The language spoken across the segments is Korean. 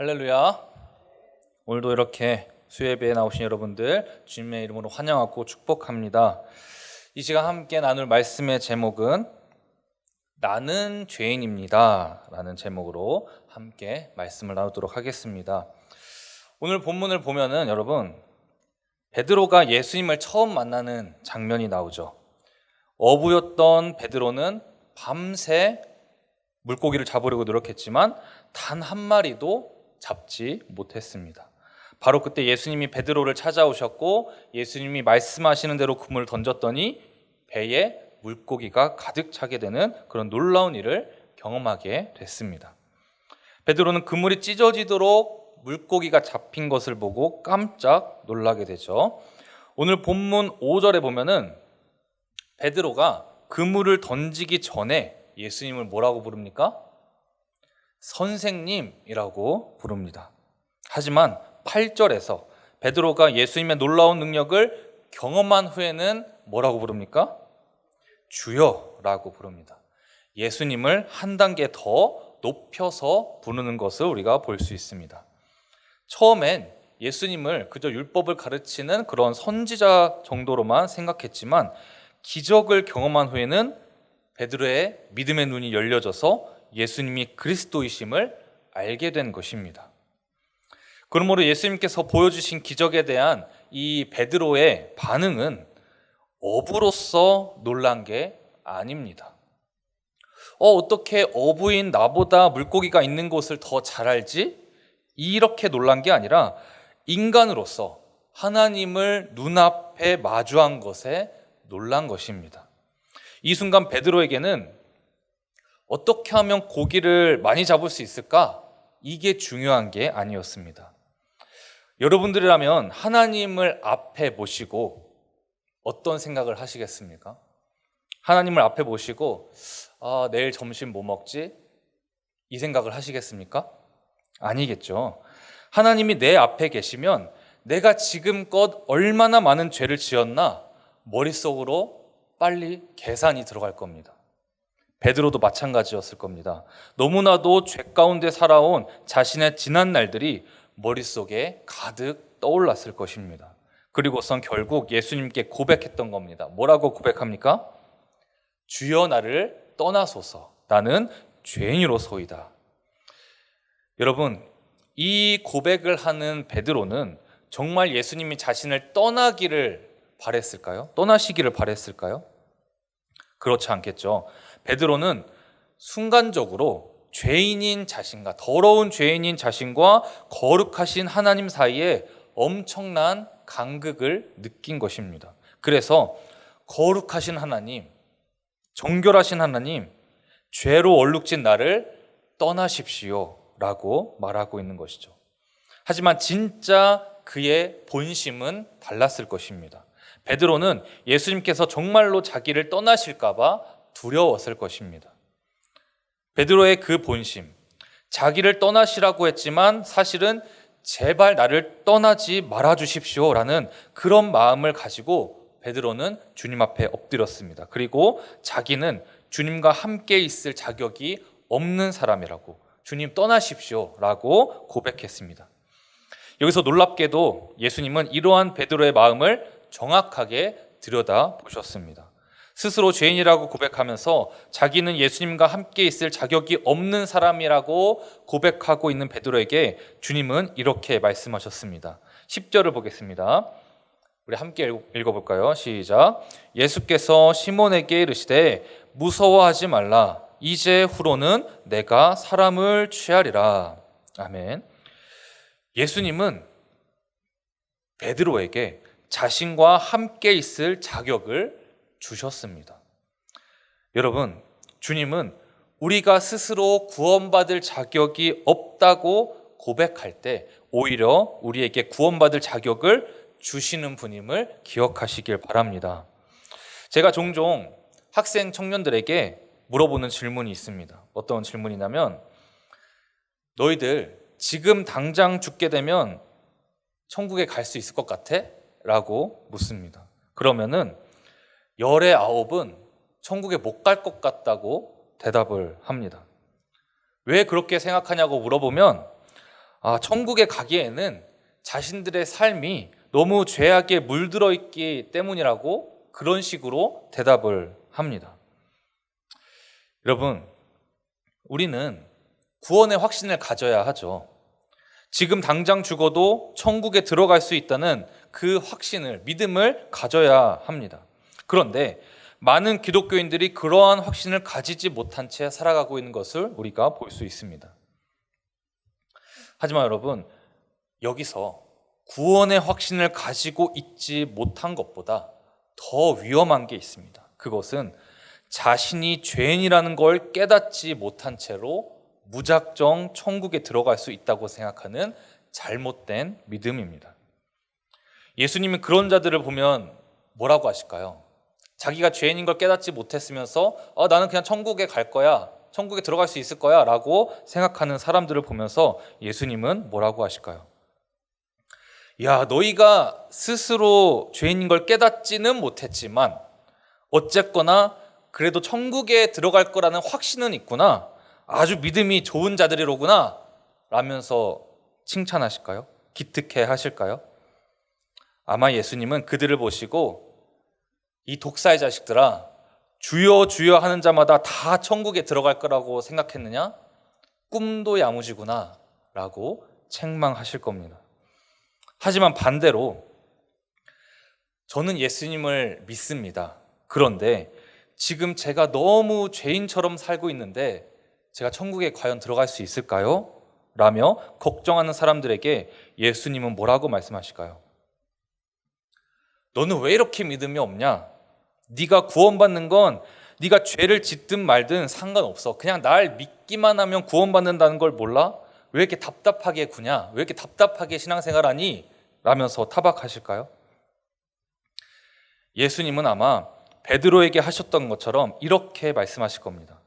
할렐루야. 오늘도 이렇게 수예배에 나오신 여러분들 주님의 이름으로 환영하고 축복합니다. 이 시간 함께 나눌 말씀의 제목은 나는 죄인입니다 라는 제목으로 함께 말씀을 나누도록 하겠습니다. 오늘 본문을 보면은 여러분, 베드로가 예수님을 처음 만나는 장면이 나오죠. 어부였던 베드로는 밤새 물고기를 잡으려고 노력했지만 단 한 마리도 잡지 못했습니다. 바로 그때 예수님이 베드로를 찾아오셨고 예수님이 말씀하시는 대로 그물을 던졌더니 배에 물고기가 가득 차게 되는 그런 놀라운 일을 경험하게 됐습니다. 베드로는 그물이 찢어지도록 물고기가 잡힌 것을 보고 깜짝 놀라게 되죠. 오늘 본문 5절에 보면은 베드로가 그물을 던지기 전에 예수님을 뭐라고 부릅니까? 선생님이라고 부릅니다. 하지만 8절에서 베드로가 예수님의 놀라운 능력을 경험한 후에는 뭐라고 부릅니까? 주여라고 부릅니다. 예수님을 한 단계 더 높여서 부르는 것을 우리가 볼 수 있습니다. 처음엔 예수님을 그저 율법을 가르치는 그런 선지자 정도로만 생각했지만 기적을 경험한 후에는 베드로의 믿음의 눈이 열려져서 예수님이 그리스도이심을 알게 된 것입니다. 그러므로 예수님께서 보여주신 기적에 대한 이 베드로의 반응은 어부로서 놀란 게 아닙니다. 어떻게 어부인 나보다 물고기가 있는 곳을 더 잘 알지? 이렇게 놀란 게 아니라 인간으로서 하나님을 눈앞에 마주한 것에 놀란 것입니다. 이 순간 베드로에게는 어떻게 하면 고기를 많이 잡을 수 있을까? 이게 중요한 게 아니었습니다. 여러분들이라면 하나님을 앞에 모시고 어떤 생각을 하시겠습니까? 하나님을 앞에 모시고 내일 점심 뭐 먹지? 이 생각을 하시겠습니까? 아니겠죠. 하나님이 내 앞에 계시면 내가 지금껏 얼마나 많은 죄를 지었나 머릿속으로 빨리 계산이 들어갈 겁니다. 베드로도 마찬가지였을 겁니다. 너무나도 죄 가운데 살아온 자신의 지난 날들이 머릿속에 가득 떠올랐을 것입니다. 그리고선 결국 예수님께 고백했던 겁니다. 뭐라고 고백합니까? 주여 나를 떠나소서, 나는 죄인으로소이다. 여러분, 이 고백을 하는 베드로는 정말 예수님이 자신을 떠나기를 바랬을까요? 떠나시기를 바랬을까요? 그렇지 않겠죠. 베드로는 순간적으로 죄인인 자신과 더러운 죄인인 자신과 거룩하신 하나님 사이에 엄청난 간극을 느낀 것입니다. 그래서 거룩하신 하나님, 정결하신 하나님, 죄로 얼룩진 나를 떠나십시오 라고 말하고 있는 것이죠. 하지만 진짜 그의 본심은 달랐을 것입니다. 베드로는 예수님께서 정말로 자기를 떠나실까 봐 두려웠을 것입니다. 베드로의 그 본심, 자기를 떠나시라고 했지만 사실은 제발 나를 떠나지 말아 주십시오 라는 그런 마음을 가지고 베드로는 주님 앞에 엎드렸습니다. 그리고 자기는 주님과 함께 있을 자격이 없는 사람이라고, 주님 떠나십시오 라고 고백했습니다. 여기서 놀랍게도 예수님은 이러한 베드로의 마음을 정확하게 들여다보셨습니다. 스스로 죄인이라고 고백하면서 자기는 예수님과 함께 있을 자격이 없는 사람이라고 고백하고 있는 베드로에게 주님은 이렇게 말씀하셨습니다. 10절을 보겠습니다. 우리 함께 읽어볼까요? 시작. 예수께서 시몬에게 이르시되 무서워하지 말라. 이제 후로는 내가 사람을 취하리라. 아멘. 예수님은 베드로에게 자신과 함께 있을 자격을 주셨습니다. 여러분, 주님은 우리가 스스로 구원받을 자격이 없다고 고백할 때 오히려 우리에게 구원받을 자격을 주시는 분임을 기억하시길 바랍니다. 제가 종종 학생 청년들에게 물어보는 질문이 있습니다. 어떤 질문이냐면, 너희들 지금 당장 죽게 되면 천국에 갈 수 있을 것 같아? 라고 묻습니다. 그러면은 열의 9은 천국에 못 갈 것 같다고 대답을 합니다. 왜 그렇게 생각하냐고 물어보면 천국에 가기에는 자신들의 삶이 너무 죄악에 물들어 있기 때문이라고 그런 식으로 대답을 합니다. 여러분, 우리는 구원의 확신을 가져야 하죠. 지금 당장 죽어도 천국에 들어갈 수 있다는 그 확신을, 믿음을 가져야 합니다. 그런데 많은 기독교인들이 그러한 확신을 가지지 못한 채 살아가고 있는 것을 우리가 볼 수 있습니다. 하지만 여러분, 여기서 구원의 확신을 가지고 있지 못한 것보다 더 위험한 게 있습니다. 그것은 자신이 죄인이라는 걸 깨닫지 못한 채로 무작정 천국에 들어갈 수 있다고 생각하는 잘못된 믿음입니다. 예수님은 그런 자들을 보면 뭐라고 하실까요? 자기가 죄인인 걸 깨닫지 못했으면서 나는 그냥 천국에 갈 거야, 천국에 들어갈 수 있을 거야 라고 생각하는 사람들을 보면서 예수님은 뭐라고 하실까요? 야, 너희가 스스로 죄인인 걸 깨닫지는 못했지만 어쨌거나 그래도 천국에 들어갈 거라는 확신은 있구나, 아주 믿음이 좋은 자들이로구나 라면서 칭찬하실까요? 기특해 하실까요? 아마 예수님은 그들을 보시고 이 독사의 자식들아, 주여 주여 하는 자마다 다 천국에 들어갈 거라고 생각했느냐? 꿈도 야무지구나 라고 책망하실 겁니다. 하지만 반대로 저는 예수님을 믿습니다. 그런데 지금 제가 너무 죄인처럼 살고 있는데 제가 천국에 과연 들어갈 수 있을까요? 라며 걱정하는 사람들에게 예수님은 뭐라고 말씀하실까요? 너는 왜 이렇게 믿음이 없냐? 네가 구원받는 건 네가 죄를 짓든 말든 상관없어. 그냥 날 믿기만 하면 구원받는다는 걸 몰라? 왜 이렇게 답답하게 구냐? 왜 이렇게 답답하게 신앙생활하니? 라면서 타박하실까요? 예수님은 아마 베드로에게 하셨던 것처럼 이렇게 말씀하실 겁니다.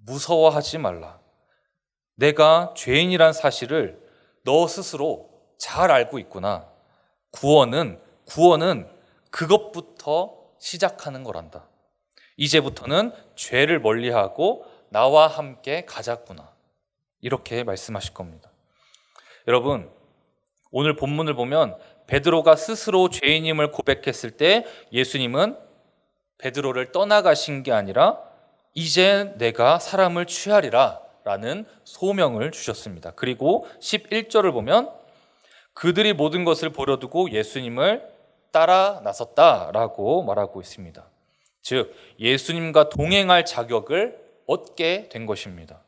무서워하지 말라. 내가 죄인이란 사실을 너 스스로 잘 알고 있구나. 구원은 그것부터 시작하는 거란다. 이제부터는 죄를 멀리하고 나와 함께 가자꾸나. 이렇게 말씀하실 겁니다. 여러분, 오늘 본문을 보면 베드로가 스스로 죄인임을 고백했을 때 예수님은 베드로를 떠나가신 게 아니라 이제 내가 사람을 취하리라 라는 소명을 주셨습니다. 그리고 11절을 보면 그들이 모든 것을 버려두고 예수님을 따라 나섰다라고 말하고 있습니다. 즉 예수님과 동행할 자격을 얻게 된 것입니다.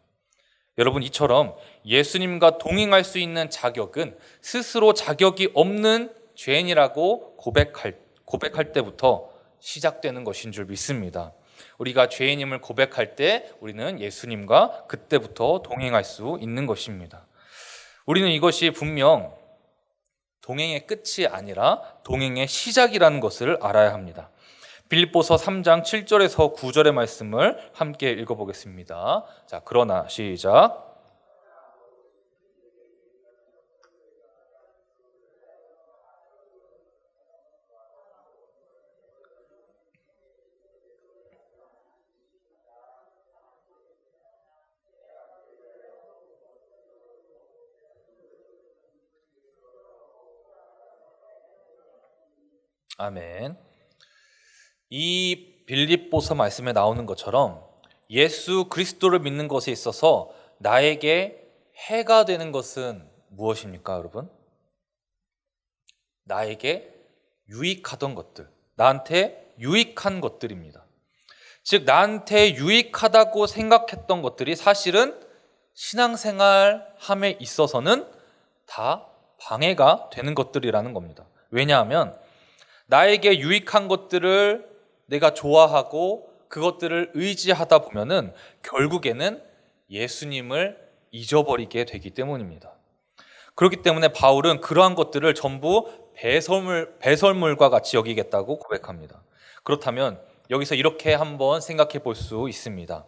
여러분, 이처럼 예수님과 동행할 수 있는 자격은 스스로 자격이 없는 죄인이라고 고백할 때부터 시작되는 것인 줄 믿습니다. 우리가 죄인임을 고백할 때 우리는 예수님과 그때부터 동행할 수 있는 것입니다. 우리는 이것이 분명 동행의 끝이 아니라 동행의 시작이라는 것을 알아야 합니다. 빌립보서 3장 7절에서 9절의 말씀을 함께 읽어보겠습니다. 자, 그러나 시작. 아멘. 이 빌립보서 말씀에 나오는 것처럼 예수 그리스도를 믿는 것에 있어서 나에게 해가 되는 것은 무엇입니까, 여러분? 나에게 유익하던 것들, 나한테 유익한 것들입니다. 즉 나한테 유익하다고 생각했던 것들이 사실은 신앙생활함에 있어서는 다 방해가 되는 것들이라는 겁니다. 왜냐하면 나에게 유익한 것들을 내가 좋아하고 그것들을 의지하다 보면은 결국에는 예수님을 잊어버리게 되기 때문입니다. 그렇기 때문에 바울은 그러한 것들을 전부 배설물과 같이 여기겠다고 고백합니다. 그렇다면 여기서 이렇게 한번 생각해 볼 수 있습니다.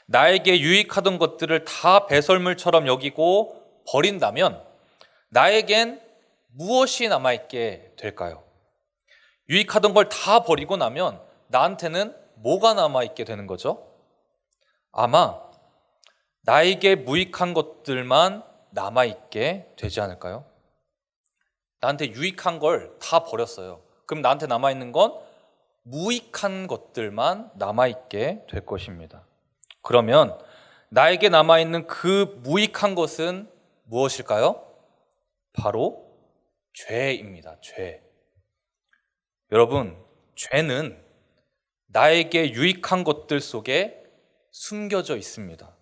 나에게 유익하던 것들을 다 배설물처럼 여기고 버린다면 나에겐 무엇이 남아있게 될까요? 유익하던 걸 다 버리고 나면 나한테는 뭐가 남아있게 되는 거죠? 아마 나에게 무익한 것들만 남아있게 되지 않을까요? 나한테 유익한 걸 다 버렸어요. 그럼 나한테 남아있는 건 무익한 것들만 남아있게 될 것입니다. 그러면 나에게 남아있는 그 무익한 것은 무엇일까요? 바로 죄입니다. 죄. 여러분, 죄는 나에게 유익한 것들 속에 숨겨져 있습니다.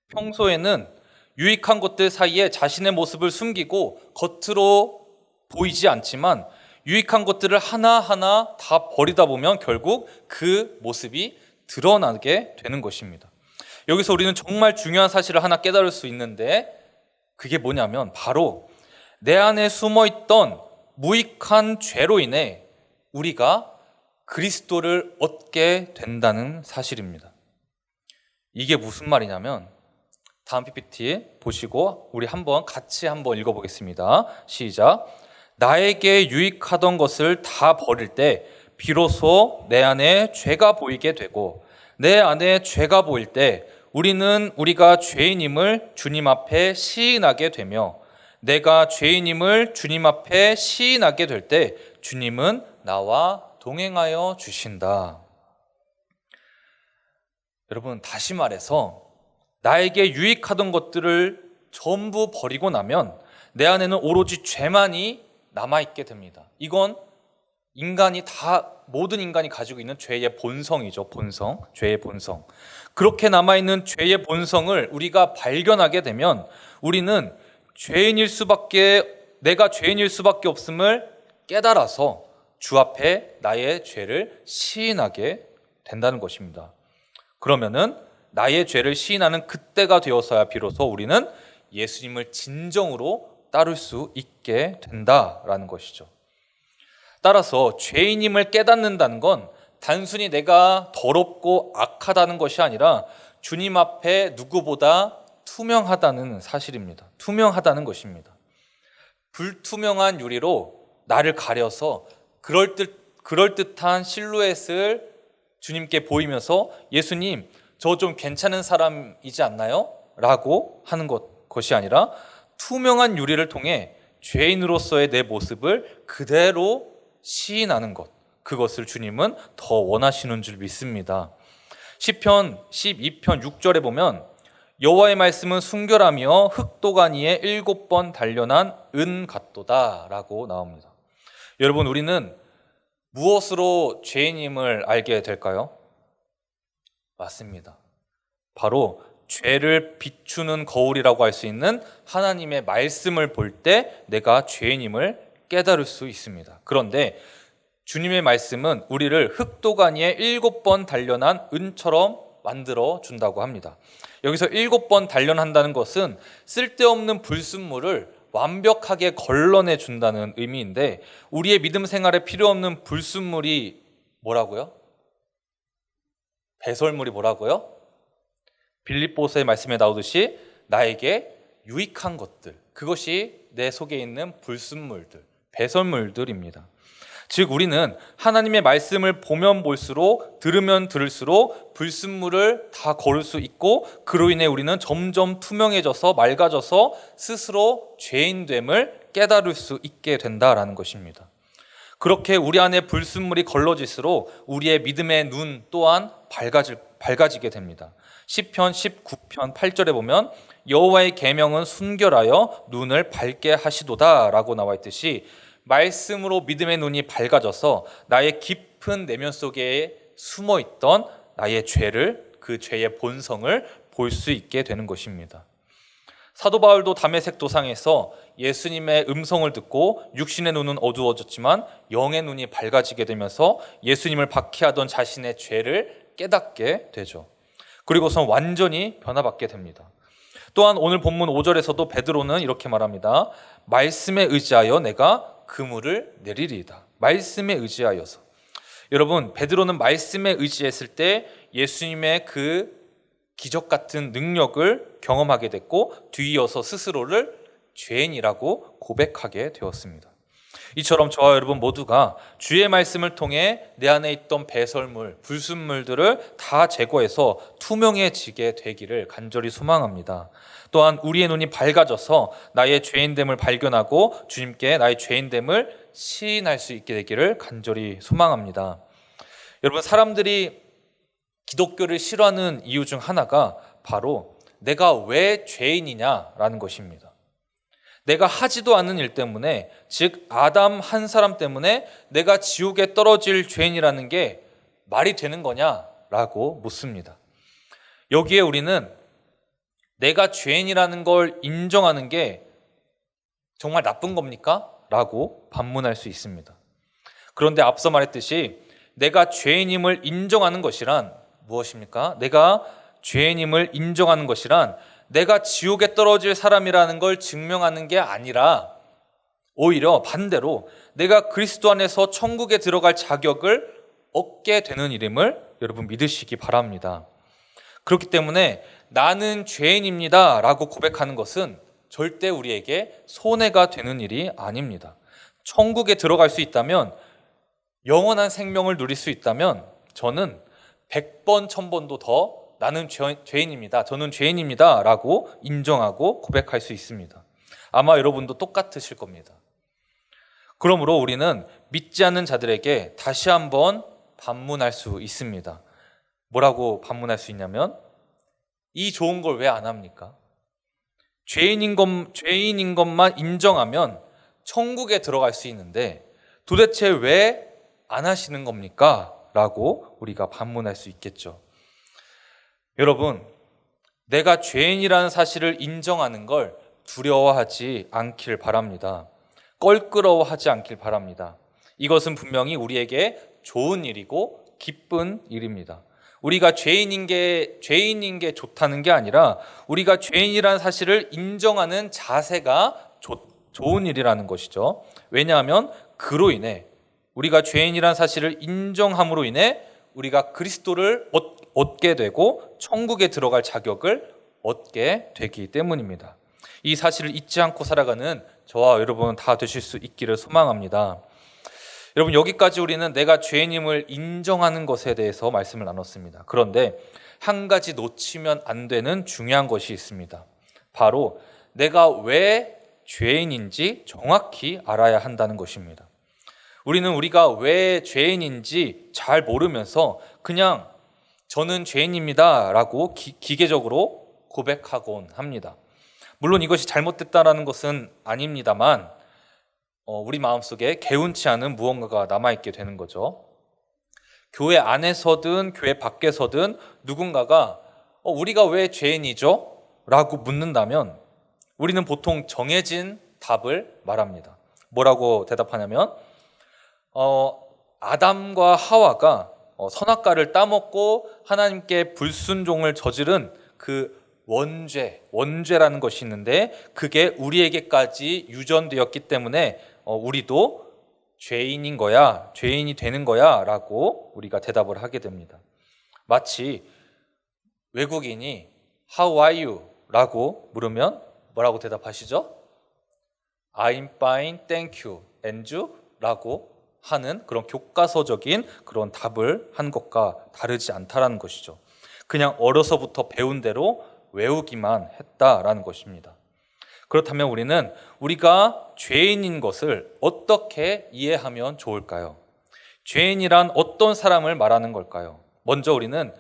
평소에는 유익한 것들 사이에 자신의 모습을 숨기고 겉으로 보이지 않지만 유익한 것들을 하나하나 다 버리다 보면 결국 그 모습이 드러나게 되는 것입니다. 여기서 우리는 정말 중요한 사실을 하나 깨달을 수 있는데 그게 뭐냐면 바로 내 안에 숨어있던 무익한 죄로 인해 우리가 그리스도를 얻게 된다는 사실입니다. 이게 무슨 말이냐면 다음 PPT 보시고 우리 같이 한번 읽어보겠습니다. 시작. 나에게 유익하던 것을 다 버릴 때 비로소 내 안에 죄가 보이게 되고 내 안에 죄가 보일 때 우리가 죄인임을 주님 앞에 시인하게 되며 내가 죄인임을 주님 앞에 시인하게 될 때 주님은 나와 동행하여 주신다. 여러분, 다시 말해서 나에게 유익하던 것들을 전부 버리고 나면 내 안에는 오로지 죄만이 남아있게 됩니다. 이건 모든 인간이 가지고 있는 죄의 본성이죠. 죄의 본성. 그렇게 남아있는 죄의 본성을 우리가 발견하게 되면 우리는 내가 죄인일 수밖에 없음을 깨달아서 주 앞에 나의 죄를 시인하게 된다는 것입니다. 그러면은 나의 죄를 시인하는 그때가 되어서야 비로소 우리는 예수님을 진정으로 따를 수 있게 된다라는 것이죠. 따라서 죄인임을 깨닫는다는 건 단순히 내가 더럽고 악하다는 것이 아니라 주님 앞에 누구보다 투명하다는 사실입니다. 투명하다는 것입니다. 불투명한 유리로 나를 가려서 그럴듯한 실루엣을 주님께 보이면서 예수님, 저 좀 괜찮은 사람이지 않나요? 라고 하는 것이 아니라 투명한 유리를 통해 죄인으로서의 내 모습을 그대로 시인하는 것, 그것을 주님은 더 원하시는 줄 믿습니다. 시편 12편 6절에 보면 여호와의 말씀은 순결하며 흑도가니에 7번 단련한 은 같도다 라고 나옵니다. 여러분, 우리는 무엇으로 죄인임을 알게 될까요? 맞습니다. 바로 죄를 비추는 거울이라고 할 수 있는 하나님의 말씀을 볼 때 내가 죄인임을 깨달을 수 있습니다. 그런데 주님의 말씀은 우리를 흑도가니에 7번 단련한 은처럼 만들어 준다고 합니다. 여기서 7번 단련한다는 것은 쓸데없는 불순물을 완벽하게 걸러내 준다는 의미인데 우리의 믿음 생활에 필요 없는 불순물이 뭐라고요? 배설물이 뭐라고요? 빌립보서의 말씀에 나오듯이 나에게 유익한 것들, 그것이 내 속에 있는 불순물들, 배설물들입니다. 즉 우리는 하나님의 말씀을 보면 볼수록 들으면 들을수록 불순물을 다 거를 수 있고 그로 인해 우리는 점점 투명해져서 맑아져서 스스로 죄인됨을 깨달을 수 있게 된다라는 것입니다. 그렇게 우리 안에 불순물이 걸러질수록 우리의 믿음의 눈 또한 밝아지게 됩니다. 시편 19편 8절에 보면 여호와의 계명은 순결하여 눈을 밝게 하시도다 라고 나와 있듯이 말씀으로 믿음의 눈이 밝아져서 나의 깊은 내면 속에 숨어있던 나의 그 죄의 본성을 볼 수 있게 되는 것입니다. 사도 바울도 다메섹 도상에서 예수님의 음성을 듣고 육신의 눈은 어두워졌지만 영의 눈이 밝아지게 되면서 예수님을 박해하던 자신의 죄를 깨닫게 되죠. 그리고선 완전히 변화받게 됩니다. 또한 오늘 본문 5절에서도 베드로는 이렇게 말합니다. 말씀에 의지하여 내가 그물을 내리리이다. 말씀에 의지하여서. 여러분, 베드로는 말씀에 의지했을 때 예수님의 그 기적 같은 능력을 경험하게 됐고 뒤이어서 스스로를 죄인이라고 고백하게 되었습니다. 이처럼 저와 여러분 모두가 주의 말씀을 통해 내 안에 있던 배설물, 불순물들을 다 제거해서 투명해지게 되기를 간절히 소망합니다. 또한 우리의 눈이 밝아져서 나의 죄인됨을 발견하고 주님께 나의 죄인됨을 시인할 수 있게 되기를 간절히 소망합니다. 여러분, 사람들이 기독교를 싫어하는 이유 중 하나가 바로 내가 왜 죄인이냐라는 것입니다. 내가 하지도 않은 일 때문에, 즉 아담 한 사람 때문에 내가 지옥에 떨어질 죄인이라는 게 말이 되는 거냐라고 묻습니다. 여기에 우리는 내가 죄인이라는 걸 인정하는 게 정말 나쁜 겁니까? 라고 반문할 수 있습니다. 그런데 앞서 말했듯이 내가 죄인임을 인정하는 것이란 무엇입니까? 내가 죄인임을 인정하는 것이란 내가 지옥에 떨어질 사람이라는 걸 증명하는 게 아니라 오히려 반대로 내가 그리스도 안에서 천국에 들어갈 자격을 얻게 되는 일임을 여러분 믿으시기 바랍니다. 그렇기 때문에 나는 죄인입니다 라고 고백하는 것은 절대 우리에게 손해가 되는 일이 아닙니다. 천국에 들어갈 수 있다면, 영원한 생명을 누릴 수 있다면 저는 100번 1000번도 더 나는 죄인입니다, 저는 죄인입니다 라고 인정하고 고백할 수 있습니다. 아마 여러분도 똑같으실 겁니다. 그러므로 우리는 믿지 않는 자들에게 다시 한번 반문할 수 있습니다. 뭐라고 반문할 수 있냐면, 이 좋은 걸 왜 안 합니까? 죄인인 것만 인정하면 천국에 들어갈 수 있는데 도대체 왜 안 하시는 겁니까? 라고 우리가 반문할 수 있겠죠. 여러분, 내가 죄인이라는 사실을 인정하는 걸 두려워하지 않길 바랍니다. 껄끄러워하지 않길 바랍니다. 이것은 분명히 우리에게 좋은 일이고 기쁜 일입니다. 우리가 죄인인 게 좋다는 게 아니라 우리가 죄인이라는 사실을 인정하는 자세가 좋은 일이라는 것이죠. 왜냐하면 그로 인해, 우리가 죄인이라는 사실을 인정함으로 인해 우리가 그리스도를 얻게 되고 천국에 들어갈 자격을 얻게 되기 때문입니다. 이 사실을 잊지 않고 살아가는 저와 여러분 다 되실 수 있기를 소망합니다. 여러분, 여기까지 우리는 내가 죄인임을 인정하는 것에 대해서 말씀을 나눴습니다. 그런데 한 가지 놓치면 안 되는 중요한 것이 있습니다. 바로 내가 왜 죄인인지 정확히 알아야 한다는 것입니다. 우리가 왜 죄인인지 잘 모르면서 그냥 저는 죄인입니다 라고 기계적으로 고백하곤 합니다. 물론 이것이 잘못됐다라는 것은 아닙니다만 우리 마음속에 개운치 않은 무언가가 남아있게 되는 거죠. 교회 안에서든 교회 밖에서든 누군가가 우리가 왜 죄인이죠? 라고 묻는다면 우리는 보통 정해진 답을 말합니다. 뭐라고 대답하냐면 아담과 하와가 선악과를 따먹고 하나님께 불순종을 저지른 그 원죄라는 것이 있는데 그게 우리에게까지 유전되었기 때문에 우리도 죄인이 되는 거야 라고 우리가 대답을 하게 됩니다. 마치 외국인이 How are you? 라고 물으면 뭐라고 대답하시죠? I'm fine, thank you. And you? 라고 하는 그런 교과서적인 그런 답을 한 것과 다르지 않다라는 것이죠. 그냥 어려서부터 배운 대로 외우기만 했다라는 것입니다. 그렇다면 우리가 죄인인 것을 어떻게 이해하면 좋을까요? 죄인이란 어떤 사람을 말하는 걸까요? 먼저 우리는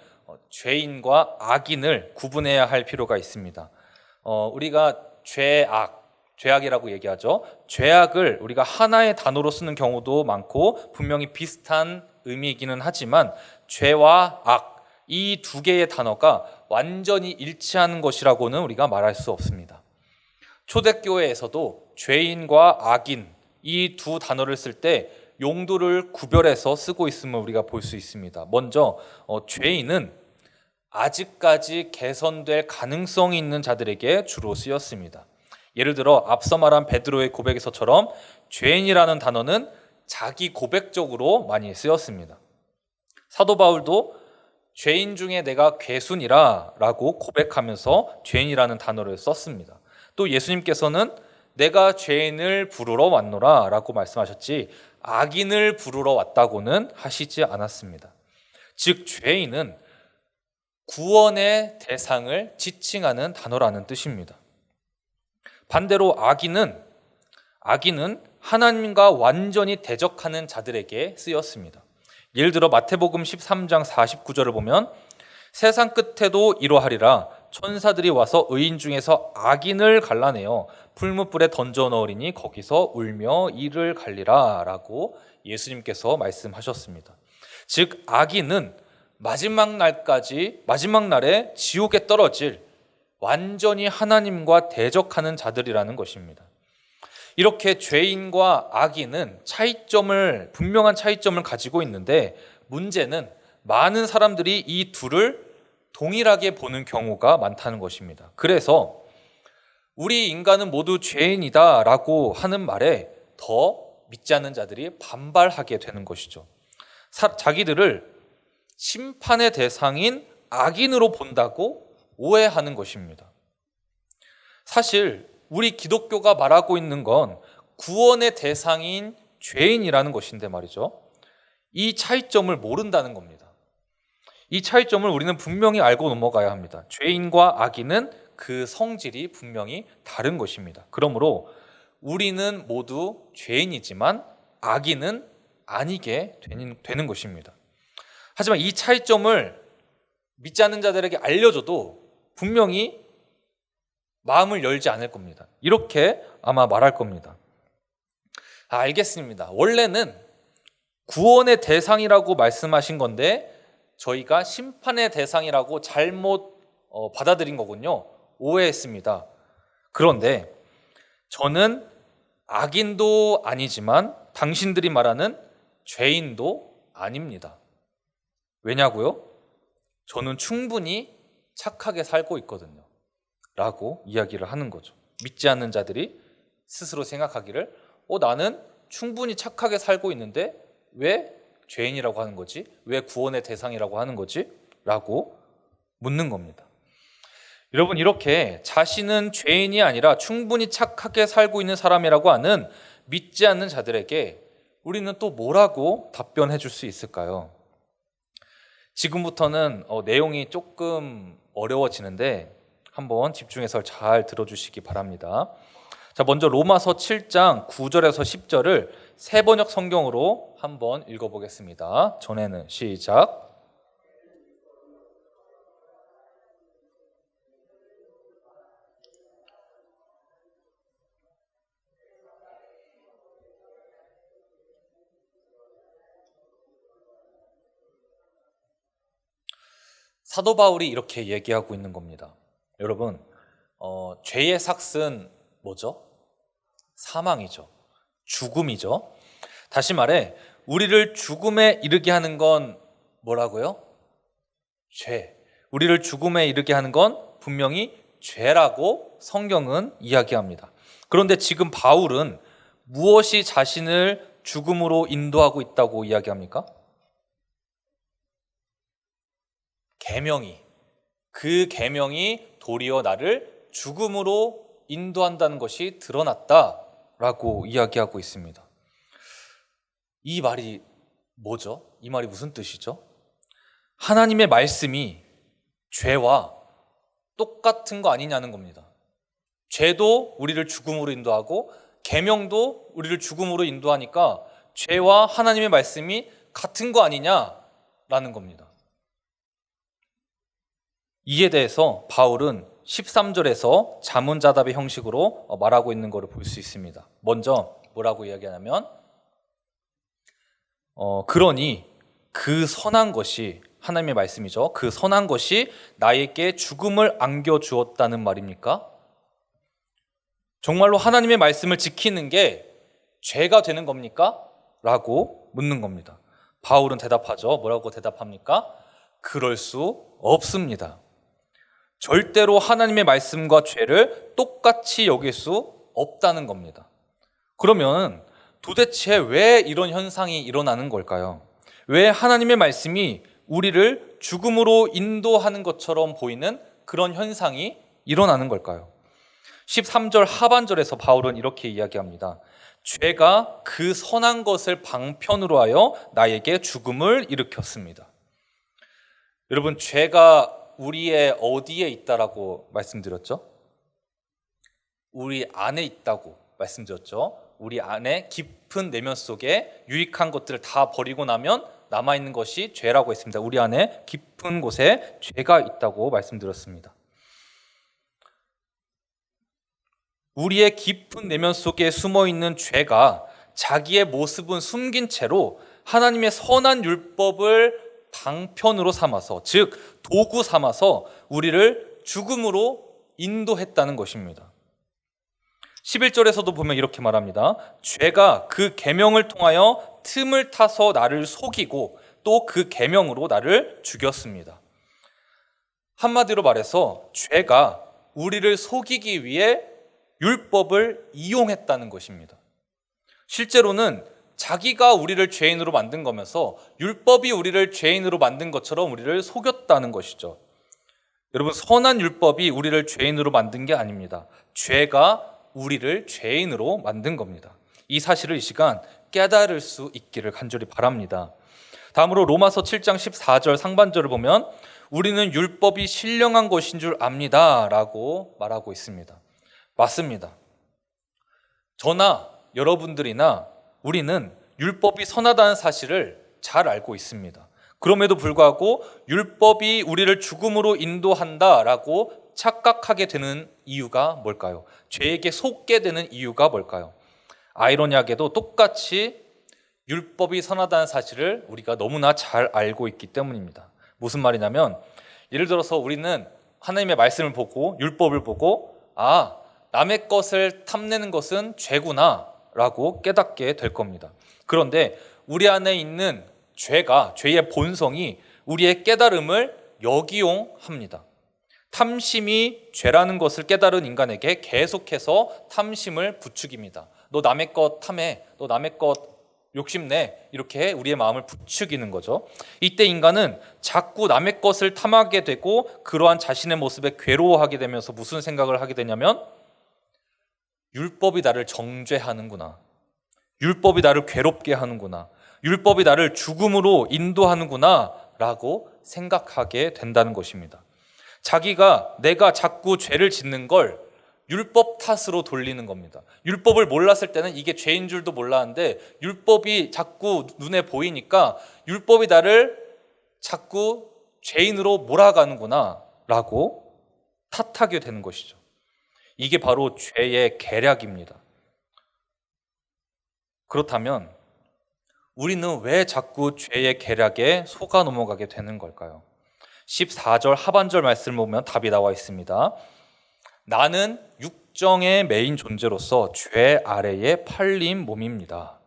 죄인과 악인을 구분해야 할 필요가 있습니다. 우리가 죄악이라고 얘기하죠. 죄악을 우리가 하나의 단어로 쓰는 경우도 많고 분명히 비슷한 의미이기는 하지만 죄와 악, 이 두 개의 단어가 완전히 일치하는 것이라고는 우리가 말할 수 없습니다. 초대교회에서도 죄인과 악인, 이 두 단어를 쓸 때 용도를 구별해서 쓰고 있음을 우리가 볼 수 있습니다. 먼저 죄인은 아직까지 개선될 가능성이 있는 자들에게 주로 쓰였습니다. 예를 들어 앞서 말한 베드로의 고백에서처럼 죄인이라는 단어는 자기 고백적으로 많이 쓰였습니다. 사도 바울도 죄인 중에 내가 괴순이라 라고 고백하면서 죄인이라는 단어를 썼습니다. 또 예수님께서는 내가 죄인을 부르러 왔노라 라고 말씀하셨지 악인을 부르러 왔다고는 하시지 않았습니다. 즉 죄인은 구원의 대상을 지칭하는 단어라는 뜻입니다. 반대로 악인은 하나님과 완전히 대적하는 자들에게 쓰였습니다. 예를 들어 마태복음 13장 49절을 보면 세상 끝에도 이러하리라 천사들이 와서 의인 중에서 악인을 갈라내어 풀무불에 던져 넣으리니 거기서 울며 이를 갈리라 라고 예수님께서 말씀하셨습니다. 즉 악인은 마지막 날에 지옥에 떨어질 완전히 하나님과 대적하는 자들이라는 것입니다. 이렇게 죄인과 악인은 분명한 차이점을 가지고 있는데 문제는 많은 사람들이 이 둘을 동일하게 보는 경우가 많다는 것입니다. 그래서 우리 인간은 모두 죄인이다 라고 하는 말에 더 믿지 않는 자들이 반발하게 되는 것이죠. 자기들을 심판의 대상인 악인으로 본다고 오해하는 것입니다. 사실 우리 기독교가 말하고 있는 건 구원의 대상인 죄인이라는 것인데 말이죠. 이 차이점을 모른다는 겁니다. 이 차이점을 우리는 분명히 알고 넘어가야 합니다. 죄인과 악인은 그 성질이 분명히 다른 것입니다. 그러므로 우리는 모두 죄인이지만 악인은 아니게 되는 것입니다. 하지만 이 차이점을 믿지 않는 자들에게 알려줘도 분명히 마음을 열지 않을 겁니다. 이렇게 아마 말할 겁니다. 알겠습니다. 원래는 구원의 대상이라고 말씀하신 건데 저희가 심판의 대상이라고 잘못 받아들인 거군요. 오해했습니다. 그런데 저는 악인도 아니지만 당신들이 말하는 죄인도 아닙니다. 왜냐고요? 저는 충분히 착하게 살고 있거든요. 라고 이야기를 하는 거죠. 믿지 않는 자들이 스스로 생각하기를 나는 충분히 착하게 살고 있는데 왜 죄인이라고 하는 거지? 왜 구원의 대상이라고 하는 거지? 라고 묻는 겁니다. 여러분, 이렇게 자신은 죄인이 아니라 충분히 착하게 살고 있는 사람이라고 하는 믿지 않는 자들에게 우리는 또 뭐라고 답변해 줄 수 있을까요? 지금부터는 내용이 조금 어려워지는데 한번 집중해서 잘 들어주시기 바랍니다. 자, 먼저 로마서 7장 9절에서 10절을 세번역 성경으로 한번 읽어보겠습니다. 전에는 시작. 사도 바울이 이렇게 얘기하고 있는 겁니다. 여러분, 죄의 삭은 뭐죠? 사망이죠. 죽음이죠. 다시 말해 우리를 죽음에 이르게 하는 건 뭐라고요? 죄. 우리를 죽음에 이르게 하는 건 분명히 죄라고 성경은 이야기합니다. 그런데 지금 바울은 무엇이 자신을 죽음으로 인도하고 있다고 이야기합니까? 계명이. 그 계명이 도리어 나를 죽음으로 인도한다는 것이 드러났다라고 이야기하고 있습니다. 이 말이 뭐죠? 이 말이 무슨 뜻이죠? 하나님의 말씀이 죄와 똑같은 거 아니냐는 겁니다. 죄도 우리를 죽음으로 인도하고 계명도 우리를 죽음으로 인도하니까 죄와 하나님의 말씀이 같은 거 아니냐라는 겁니다. 이에 대해서 바울은 13절에서 자문자답의 형식으로 말하고 있는 것을 볼 수 있습니다. 먼저 뭐라고 이야기하냐면 그러니 그 선한 것이 하나님의 말씀이죠. 그 선한 것이 나에게 죽음을 안겨주었다는 말입니까? 정말로 하나님의 말씀을 지키는 게 죄가 되는 겁니까? 라고 묻는 겁니다. 바울은 대답하죠. 뭐라고 대답합니까? 그럴 수 없습니다. 절대로 하나님의 말씀과 죄를 똑같이 여길 수 없다는 겁니다. 그러면 도대체 왜 이런 현상이 일어나는 걸까요? 왜 하나님의 말씀이 우리를 죽음으로 인도하는 것처럼 보이는 그런 현상이 일어나는 걸까요? 13절 하반절에서 바울은 이렇게 이야기합니다. 죄가 그 선한 것을 방편으로 하여 나에게 죽음을 일으켰습니다. 여러분, 죄가 우리의 어디에 있다라고 말씀드렸죠? 우리 안에 있다고 말씀드렸죠. 우리 안에 깊은 내면 속에 유익한 것들을 다 버리고 나면 남아있는 것이 죄라고 했습니다. 우리 안에 깊은 곳에 죄가 있다고 말씀드렸습니다. 우리의 깊은 내면 속에 숨어있는 죄가 자기의 모습은 숨긴 채로 하나님의 선한 율법을 방편으로 삼아서, 즉 도구 삼아서 우리를 죽음으로 인도했다는 것입니다. 11절에서도 보면 이렇게 말합니다. 죄가 그 계명을 통하여 틈을 타서 나를 속이고 또 그 계명으로 나를 죽였습니다. 한마디로 말해서 죄가 우리를 속이기 위해 율법을 이용했다는 것입니다. 실제로는 자기가 우리를 죄인으로 만든 거면서 율법이 우리를 죄인으로 만든 것처럼 우리를 속였다는 것이죠. 여러분, 선한 율법이 우리를 죄인으로 만든 게 아닙니다. 죄가 우리를 죄인으로 만든 겁니다. 이 사실을 이 시간 깨달을 수 있기를 간절히 바랍니다. 다음으로 로마서 7장 14절 상반절을 보면 우리는 율법이 신령한 것인 줄 압니다 라고 말하고 있습니다. 맞습니다. 저나 여러분들이나 우리는 율법이 선하다는 사실을 잘 알고 있습니다. 그럼에도 불구하고 율법이 우리를 죽음으로 인도한다라고 착각하게 되는 이유가 뭘까요? 죄에게 속게 되는 이유가 뭘까요? 아이러니하게도 똑같이 율법이 선하다는 사실을 우리가 너무나 잘 알고 있기 때문입니다. 무슨 말이냐면, 예를 들어서 우리는 하나님의 말씀을 보고 율법을 보고 남의 것을 탐내는 것은 죄구나 라고 깨닫게 될 겁니다. 그런데 우리 안에 있는 죄의 본성이 우리의 깨달음을 역이용합니다. 탐심이 죄라는 것을 깨달은 인간에게 계속해서 탐심을 부추깁니다. 너 남의 것 탐해, 너 남의 것 욕심내, 이렇게 우리의 마음을 부추기는 거죠. 이때 인간은 자꾸 남의 것을 탐하게 되고 그러한 자신의 모습에 괴로워하게 되면서 무슨 생각을 하게 되냐면, 율법이 나를 정죄하는구나, 율법이 나를 괴롭게 하는구나, 율법이 나를 죽음으로 인도하는구나 라고 생각하게 된다는 것입니다. 내가 자꾸 죄를 짓는 걸 율법 탓으로 돌리는 겁니다. 율법을 몰랐을 때는 이게 죄인 줄도 몰랐는데 율법이 자꾸 눈에 보이니까 율법이 나를 자꾸 죄인으로 몰아가는구나 라고 탓하게 되는 것이죠. 이게 바로 죄의 계략입니다. 그렇다면 우리는 왜 자꾸 죄의 계략에 속아 넘어가게 되는 걸까요? 14절 하반절 말씀을 보면 답이 나와 있습니다. 나는 육정의 메인 존재로서 죄 아래에 팔린 몸입니다.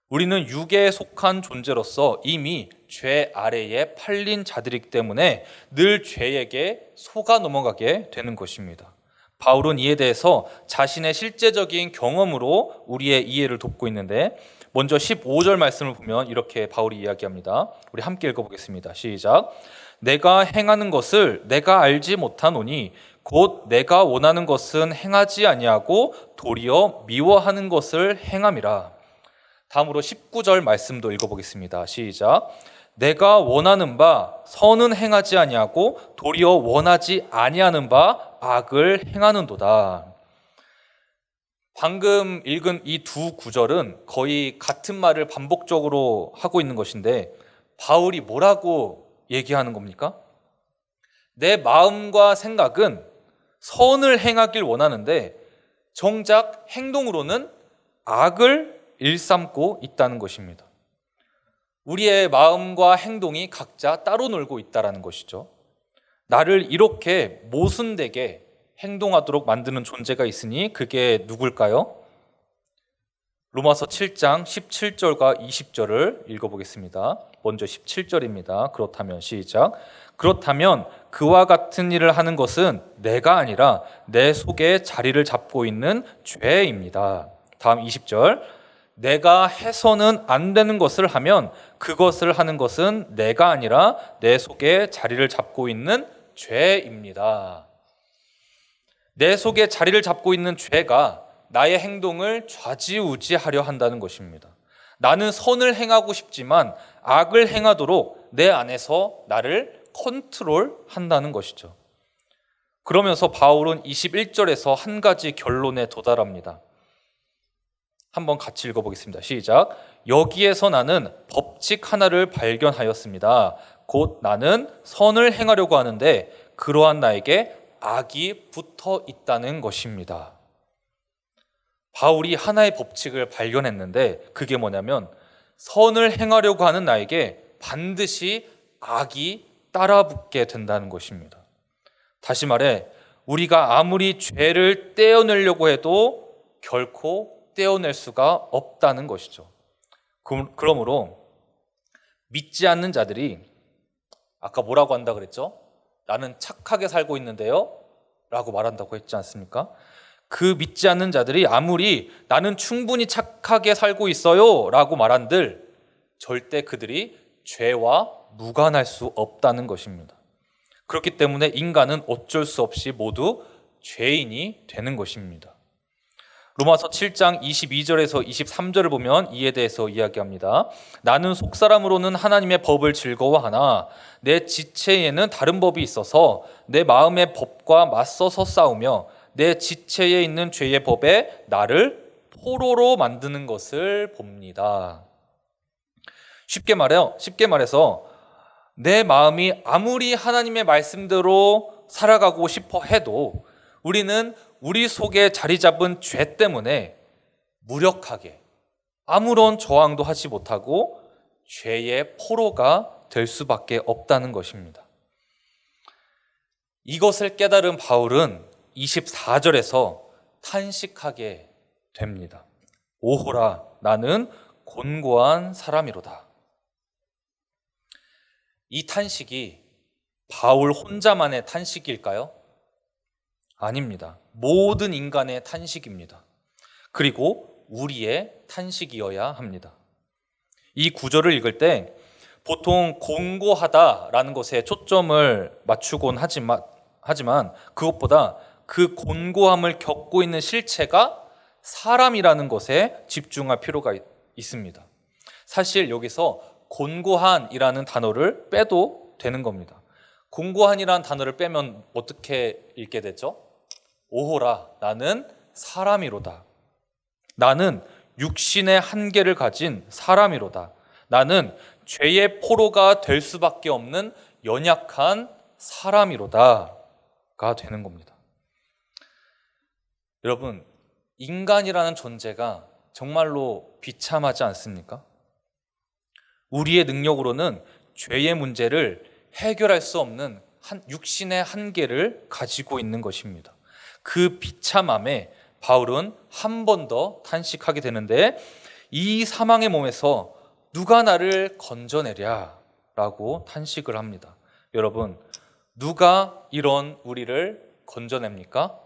우리는 육에 속한 존재로서 이미 죄 아래에 팔린 자들이기 때문에 늘 죄에게 속아 넘어가게 되는 것입니다. 바울은 이에 대해서 자신의 실제적인 경험으로 우리의 이해를 돕고 있는데, 먼저 15절 말씀을 보면 이렇게 바울이 이야기합니다. 우리 함께 읽어보겠습니다. 시작. 내가 행하는 것을 내가 알지 못하노니 곧 내가 원하는 것은 행하지 아니하고 도리어 미워하는 것을 행함이라. 다음으로 19절 말씀도 읽어보겠습니다. 시작. 내가 원하는 바 선은 행하지 아니하고 도리어 원하지 아니하는 바 악을 행하는도다. 방금 읽은 이 두 구절은 거의 같은 말을 반복적으로 하고 있는 것인데, 바울이 뭐라고 얘기하는 겁니까? 내 마음과 생각은 선을 행하길 원하는데 정작 행동으로는 악을 일삼고 있다는 것입니다. 우리의 마음과 행동이 각자 따로 놀고 있다는 것이죠. 나를 이렇게 모순되게 행동하도록 만드는 존재가 있으니 그게 누굴까요? 로마서 7장 17절과 20절을 읽어보겠습니다. 먼저 17절입니다. 그렇다면 시작. 그렇다면 그와 같은 일을 하는 것은 내가 아니라 내 속에 자리를 잡고 있는 죄입니다. 다음 20절. 내가 해서는 안 되는 것을 하면 그것을 하는 것은 내가 아니라 내 속에 자리를 잡고 있는 죄입니다. 내 속에 자리를 잡고 있는 죄가 나의 행동을 좌지우지하려 한다는 것입니다. 나는 선을 행하고 싶지만 악을 행하도록 내 안에서 나를 컨트롤한다는 것이죠. 그러면서 바울은 21절에서 한 가지 결론에 도달합니다. 한번 같이 읽어보겠습니다. 시작. 여기에서 나는 법칙 하나를 발견하였습니다. 곧 나는 선을 행하려고 하는데 그러한 나에게 악이 붙어 있다는 것입니다. 바울이 하나의 법칙을 발견했는데 그게 뭐냐면 선을 행하려고 하는 나에게 반드시 악이 따라붙게 된다는 것입니다. 다시 말해 우리가 아무리 죄를 떼어내려고 해도 결코 떼어낼 수가 없다는 것이죠. 그러므로 믿지 않는 자들이 아까 뭐라고 한다 그랬죠? 나는 착하게 살고 있는데요? 라고 말한다고 했지 않습니까? 그 믿지 않는 자들이 아무리 나는 충분히 착하게 살고 있어요 라고 말한들 절대 그들이 죄와 무관할 수 없다는 것입니다. 그렇기 때문에 인간은 어쩔 수 없이 모두 죄인이 되는 것입니다. 로마서 7장 22절에서 23절을 보면 이에 대해서 이야기합니다. 나는 속사람으로는 하나님의 법을 즐거워하나 내 지체에는 다른 법이 있어서 내 마음의 법과 맞서서 싸우며 내 지체에 있는 죄의 법에 나를 포로로 만드는 것을 봅니다. 쉽게 말해서 내 마음이 아무리 하나님의 말씀대로 살아가고 싶어 해도 우리는 우리 속에 자리 잡은 죄 때문에 무력하게 아무런 저항도 하지 못하고 죄의 포로가 될 수밖에 없다는 것입니다. 이것을 깨달은 바울은 24절에서 탄식하게 됩니다. 오호라 나는 곤고한 사람이로다. 이 탄식이 바울 혼자만의 탄식일까요? 아닙니다. 모든 인간의 탄식입니다. 그리고 우리의 탄식이어야 합니다. 이 구절을 읽을 때 보통 곤고하다라는 것에 초점을 맞추곤 하지만 그것보다 그 곤고함을 겪고 있는 실체가 사람이라는 것에 집중할 필요가 있습니다. 사실 여기서 곤고한이라는 단어를 빼도 되는 겁니다. 곤고한이라는 단어를 빼면 어떻게 읽게 되죠? 오호라 나는 사람이로다. 나는 육신의 한계를 가진 사람이로다. 나는 죄의 포로가 될 수밖에 없는 연약한 사람이로다가 되는 겁니다. 여러분, 인간이라는 존재가 정말로 비참하지 않습니까? 우리의 능력으로는 죄의 문제를 해결할 수 없는 육신의 한계를 가지고 있는 것입니다. 그 비참함에 바울은 한 번 더 탄식하게 되는데 이 사망의 몸에서 누가 나를 건져내랴 라고 탄식을 합니다. 여러분, 누가 이런 우리를 건져냅니까?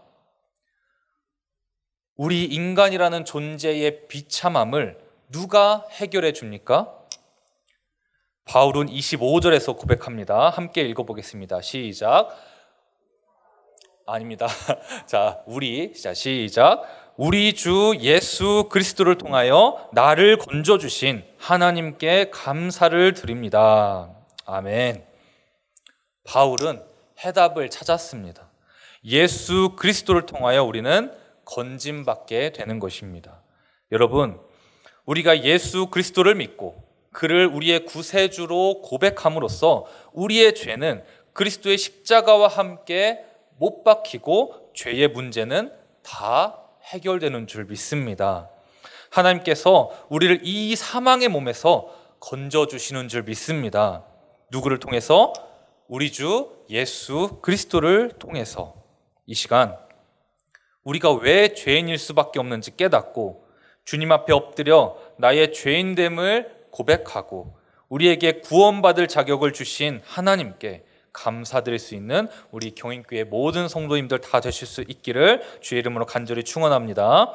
우리 인간이라는 존재의 비참함을 누가 해결해 줍니까? 바울은 25절에서 고백합니다. 함께 읽어보겠습니다. 시작. 아닙니다. 자, 시작. 우리 주 예수 그리스도를 통하여 나를 건져주신 하나님께 감사를 드립니다. 아멘. 바울은 해답을 찾았습니다. 예수 그리스도를 통하여 우리는 건짐받게 되는 것입니다. 여러분, 우리가 예수 그리스도를 믿고 그를 우리의 구세주로 고백함으로써 우리의 죄는 그리스도의 십자가와 함께 못 박히고 죄의 문제는 다 해결되는 줄 믿습니다. 하나님께서 우리를 이 사망의 몸에서 건져주시는 줄 믿습니다. 누구를 통해서? 우리 주 예수 그리스도를 통해서. 이 시간 우리가 왜 죄인일 수밖에 없는지 깨닫고 주님 앞에 엎드려 나의 죄인됨을 고백하고 우리에게 구원받을 자격을 주신 하나님께 감사드릴 수 있는 우리 경인교회 모든 성도님들 다 되실 수 있기를 주의 이름으로 간절히 축원합니다.